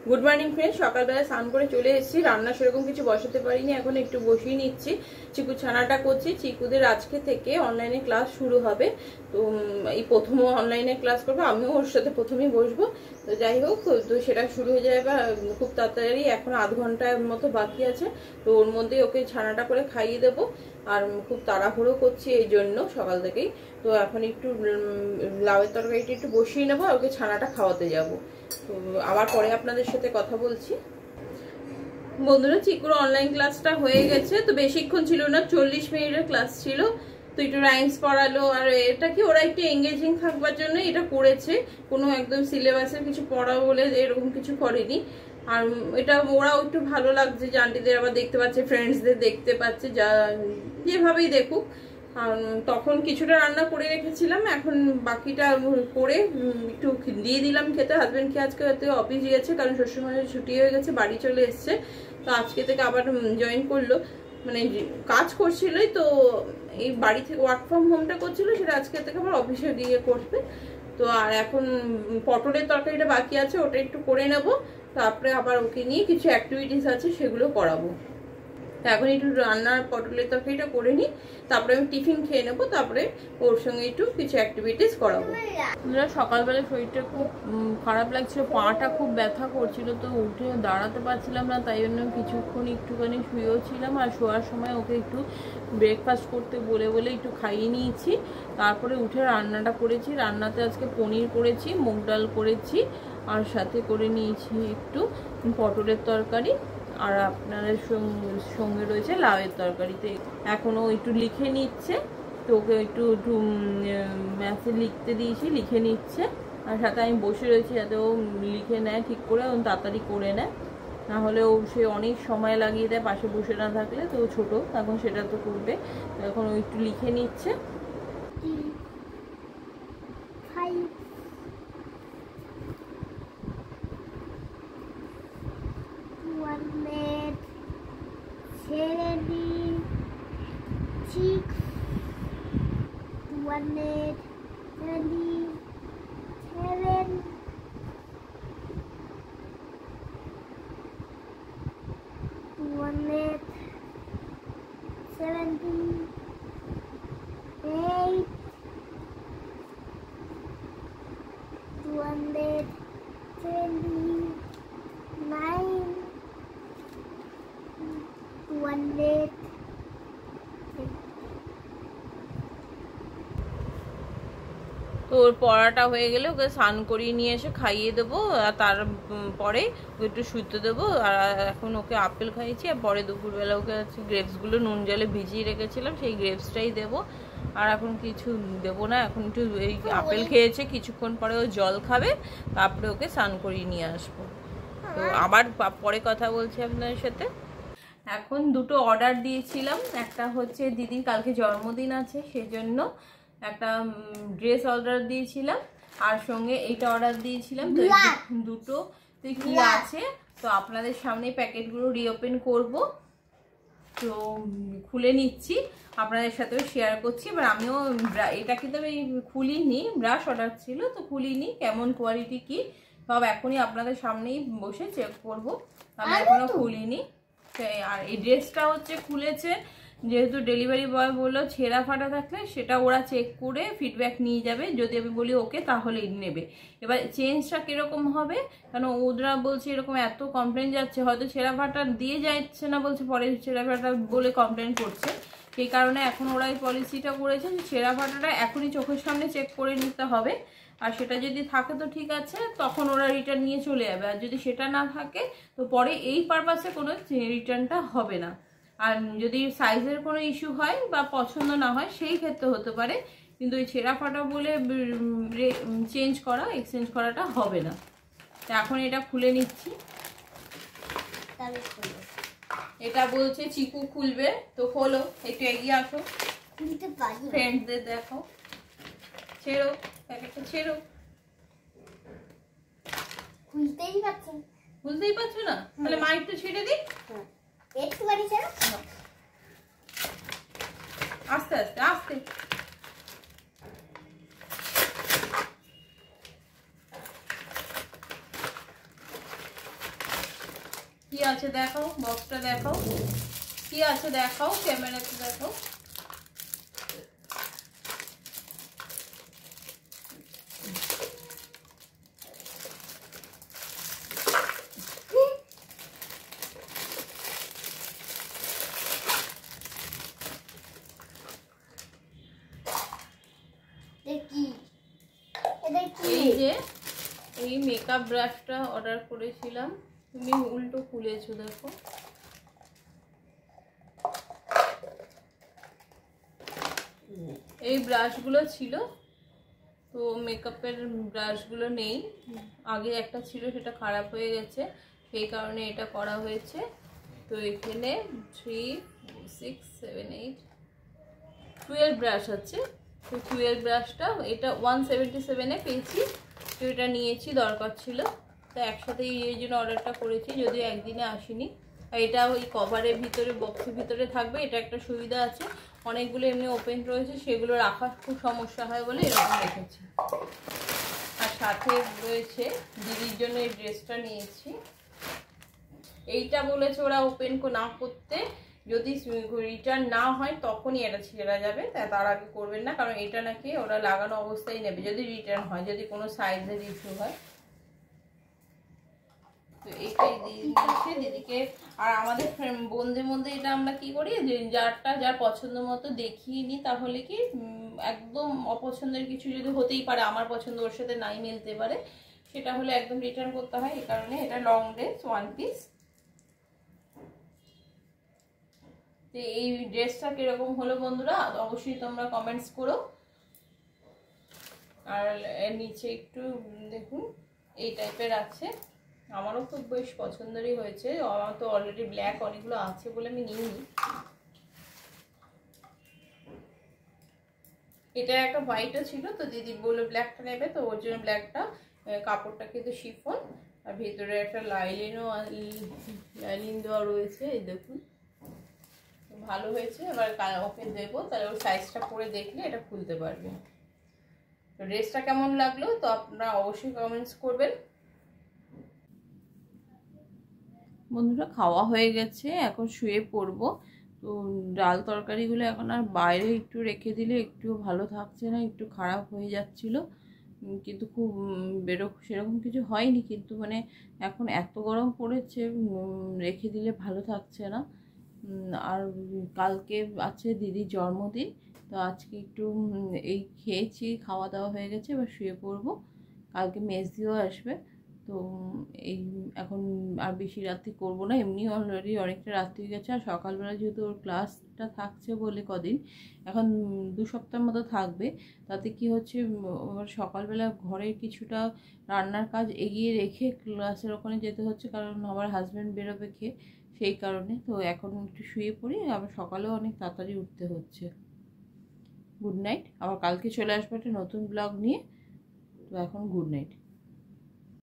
Good morning friend, সকালবেলা স্নান করে চলে এসেছি। রান্না সেরকম কিছু বসাতে পারিনি, এখন একটু বসিয়ে নিচ্ছি। চিকু ছানাটা করছি। চিকুদের আজকে থেকে অনলাইনে ক্লাস শুরু হবে, তো এই প্রথম অনলাইনে ক্লাস করবো, আমিও ওর সাথে প্রথমেই বসবো। তো যাই হোক, তো সেটা শুরু হয়ে যাবে খুব তাড়াতাড়ি। এখন আধ ঘন্টার মতো বাকি আছে, তো ওর মধ্যে ওকে ছানাটা করে খাইয়ে দেবো। আর খুব তাড়াহুড়ো করছি এই জন্য সকাল থেকেই। তো এখন একটু লাউয়ের তরকারিটা একটু বসিয়ে নেবো, আর ওকে ছানাটা খাওয়াতে যাবো। তো আবার পরে আপনাদের সাথে কথা বলছি। বন্ধুরা, চিকুর অনলাইন ক্লাসটা হয়ে গেছে। তো বেশিক্ষণ ছিল না, 40 মিনিটের ক্লাস ছিল। তো একটু রাইমস পড়ালো, আর এটা কি ওরা একটু এঙ্গেজিং থাকবার জন্য এটা করেছে। কোনো একদম সিলেবাসের কিছু পড়া বলে এরকম কিছু করেনি। আর এটা ওরাও একটু ভালো লাগছে যে আন্টিদের আবার দেখতে পাচ্ছে, ফ্রেন্ডসদের দেখতে পাচ্ছে, যা যেভাবেই দেখুক। আর তখন কিছুটা রান্না করে রেখেছিলাম, এখন বাকিটা করে একটু দিয়ে দিলাম খেতে। হাজবেন্ডকে আজকে হয়তো অফিস গিয়েছে, কারণ শ্বশুরমশাই ছুটি হয়ে গেছে, বাড়ি চলে এসছে। তো আজকে থেকে আবার জয়েন করলো, মানে কাজ করছিলই তো, এই বাড়ি থেকে ওয়ার্ক ফ্রম হোমটা করছিল, সেটা আজকে থেকে আবার অফিসে গিয়ে করবে। তো আর এখন পটলের তরকারিটা বাকি আছে, ওটা একটু করে নেব। তারপরে আবার ওকে নিয়ে কিছু অ্যাক্টিভিটিস আছে, সেগুলো করাবো। এখন একটু রান্নার পটলের তরকারিটা করে নিই, তারপরে আমি টিফিন খেয়ে নেবো, তারপরে ওর সঙ্গে একটু কিছু অ্যাক্টিভিটিস করাবো। সকালবেলা শরীরটা খুব খারাপ লাগছিল, পাটা খুব ব্যথা করছিল, তো উঠে দাঁড়াতে পারছিলাম না। তাই জন্য কিছুক্ষণ একটুখানি শুয়েও ছিলাম। আর শোয়ার সময় ওকে একটু ব্রেকফাস্ট করতে বলে একটু খাইয়ে নিয়েছি। তারপরে উঠে রান্নাটা করেছি। রান্নাতে আজকে পনির করেছি, মুগ ডাল করেছি, আর সাথে করে নিয়েছি একটু পটলের তরকারি, আর আপনাদের সঙ্গে রয়েছে লাউয়ের তরকারিতে। এখনও একটু লিখে নিচ্ছে, তো ওকে একটু ম্যাথে লিখতে দিয়েছি, লিখে নিচ্ছে। আর সাথে আমি বসে রয়েছি যাতে ও লিখে নেয় ঠিক করে, ও তাড়াতাড়ি করে নেয়। না হলে ও সে অনেক সময় লাগিয়ে দেয় পাশে বসে না থাকলে। তো ছোট এখন সেটা তো করবে, এখন ও একটু লিখে নিচ্ছে। তো ওর পড়াটা হয়ে গেলে ওকে স্নান করিয়ে নিয়ে এসে খাইয়ে দেবো, আর তারপরে ওকে একটু শুতে দেবো। আর এখন ওকে আপেল খাইয়েছি, আর পরে দুপুরবেলা ওকে হচ্ছে গ্রেপসগুলো নুন জলে ভিজিয়ে রেখেছিলাম, সেই গ্রেপসটাই দেবো। আর এখন কিছু দেবো না, এখন একটু এই আপেল খেয়েছে, কিছুক্ষণ পরে ও জল খাবে, তারপরে ওকে স্নান করিয়ে নিয়ে আসবো। তো আবার পরে কথা বলছি আপনাদের সাথে। এখন দুটো অর্ডার দিয়েছিলাম, একটা হচ্ছে দিদির কালকে জন্মদিন আছে, সেজন্য একটা ড্রেস অর্ডার দিয়েছিলাম, আর সঙ্গে এইটা অর্ডার দিয়েছিলাম। তো দুটোতে কি আছে, তো আপনাদের সামনে প্যাকেটগুলো রিওপেন করব, তো খুলে নিচ্ছি, আপনাদের সাথেও শেয়ার করছি। এবার আমিও এটা কিন্তু আমি খুলিনি, ব্রাশ অর্ডার ছিল, তো খুলিনি, কেমন কোয়ালিটি কি সব এখনই আপনাদের সামনেই বসে চেক করবো, আমি এখনো খুলিনি। আর এই ড্রেসটা হচ্ছে খুলেছে, যেহেতু ডেলিভারি বয় বললো ছেঁড়া ফাটা থাকলে সেটা ওরা চেক করে ফিডব্যাক নিয়ে যাবে, যদি আমি বলি ওকে তাহলে নেবে। এবার চেঞ্জটা কিরকম হবে, কারণ ওরা বলছে এরকম এত কমপ্লেন যাচ্ছে, হয়তো ছেঁড়া ফাটা দিয়ে যাচ্ছে না, বলছে পরে ছেঁড়া ফাটা বলে কমপ্লেন করছে। সেই কারণে এখন ওরা এই পলিসিটা করেছে যে ছেঁড়া ফাটাটা এখনই চোখের সামনে চেক করে নিতে হবে, আর সেটা যদি থাকে তো ঠিক আছে, তখন ওরা রিটার্ন নিয়ে চলে যাবে। আর যদি সেটা না থাকে তো পরে এই পারপাসে কোনো রিটার্নটা হবে না। আর যদি সাইজের কোনো ইস্যু হয় বা পছন্দ না হয় সেই ক্ষেত্রে হতে পারে, কিন্তু ওই ছেঁড়া ফাটা বলে এক্সচেঞ্জ করাটা হবে না। তো এখন এটা খুলে নিচ্ছি। এটা বলছে চিকু খুলবে, তো খোলো, একটু এগিয়ে আসো, ফ্রেন্ডদের দেখো, ছেড়ো প্যাকেটটা, ছেড়ো। খুলতেই পারছো না, তাহলে মা একটু ছেড়ে দিই, আস্তে আস্তে আস্তে। কি আছে দেখাও, বক্সটা দেখাও, কি আছে দেখাও, ক্যামেরাতে দেখাও। এই যে এই মেকআপ ব্রাশটা অর্ডার করেছিলাম, তুমি উল্টো খুলেছো দেখো। এই ব্রাশগুলো ছিল, তো মেকআপের ব্রাশগুলো নেই, আগে একটা ছিল সেটা খারাপ হয়ে গেছে, সেই কারণে এটা করা হয়েছে। তো এখানে 3, 6, 7, 8, 12 ব্রাশ আছে। তো 12 ব্রাশটা এটা 177-এ পেয়েছি, তো এটা নিয়েছি, দরকার ছিল, তো একসাথে এই জন্য অর্ডারটা করেছি, যদিও একদিনে আসেনি। আর এটা ওই কভারের ভিতরে, বক্সের ভিতরে থাকবে, এটা একটা সুবিধা আছে। অনেকগুলো এমনি ওপেন রয়েছে, সেগুলো রাখার খুব সমস্যা হয় বলে এরকম রেখেছি। আর সাথে রয়েছে দিদির জন্য এই ড্রেসটা নিয়েছি। এইটা বলেছে ওরা ওপেন না করতে, যদি রিটার্ন না হয় তখনই এটা ছেড়া যাবে, তার আগে করবেন না, কারণ এটা নাকি ওরা লাগানো অবস্থায় নেবে যদি রিটার্ন হয়, যদি কোনো সাইজের ইস্যু হয়। তো এইটাই দিয়েছে দিদিকে। আর আমাদের বন্ধুর মধ্যে এটা আমরা কি করি, যে যার পছন্দ মতো দেখিয়ে নিই, তাহলে কি একদম অপছন্দের কিছু যদি হতেই পারে, আমার পছন্দ ওর সাথে নাই মিলতে পারে, সেটা হলে একদম রিটার্ন করতে হয়। এই কারণে এটা লং ড্রেস, 1 পিস। তো এই ড্রেসটা কিরকম হলো বন্ধুরা অবশ্যই তোমরা কমেন্টস করো। আর এর নিচে একটু দেখুন এই টাইপের আছে, আমারও খুব বেশ পছন্দেরই হয়েছে। আমার তো অলরেডি ব্ল্যাক অনেকগুলো আছে বলে আমি নিইনি। এটা একটা হোয়াইটও ছিল, তো দিদি বললো ব্ল্যাকটা নেবে, তো ওর জন্য ব্ল্যাকটা। কাপড়টা কিন্তু শিফন, আর ভেতরে একটা লাইলিন দেওয়া রয়েছে, এই দেখুন ভালো হয়েছে। এবার ওকে দেবো, তাহলে ওর সাইজটা পরে দেখলে এটা খুলতে পারবে। তো ড্রেসটা কেমন লাগলো তো আপনারা অবশ্যই কমেন্টস করবেন। বন্ধুরা খাওয়া হয়ে গেছে, এখন শুয়ে পড়বো। তো ডাল তরকারিগুলো এখন আর বাইরে একটু রেখে দিলে একটু ভালো থাকছে না, একটু খারাপ হয়ে যাচ্ছিল, কিন্তু খুব সেরকম কিছু হয়নি, কিন্তু মানে এখন এত গরম পড়েছে, রেখে দিলে ভালো থাকছে না। আর কালকে আছে দিদির জন্মদিন, তো আজকে একটু এই খেয়েছি, খাওয়া দাওয়া হয়ে গেছে, এবার শুয়ে পড়বো। কালকে মেজদিও আসবে, তো এই এখন আর বেশি রাত্রি করবো না, এমনি অলরেডি অনেকটা রাত্রি হয়ে গেছে। আর সকালবেলা যেহেতু ওর ক্লাসটা থাকছে বলে কদিন, এখন 2 সপ্তাহ মতো থাকবে, তাতে কি হচ্ছে সকালবেলা ঘরের কিছুটা রান্নার কাজ এগিয়ে রেখে ক্লাসের ওখানে যেতে হচ্ছে, কারণ আমার হাজব্যান্ড বেরোবে খেয়ে, সেই কারণে। তো এখন একটু শুয়ে পড়ি, আবার সকালেও অনেক তাড়াতাড়ি উঠতে হচ্ছে। গুড নাইট, আবার কালকে চলে আসবো একটা নতুন ব্লগ নিয়ে। তো এখন গুড নাইট।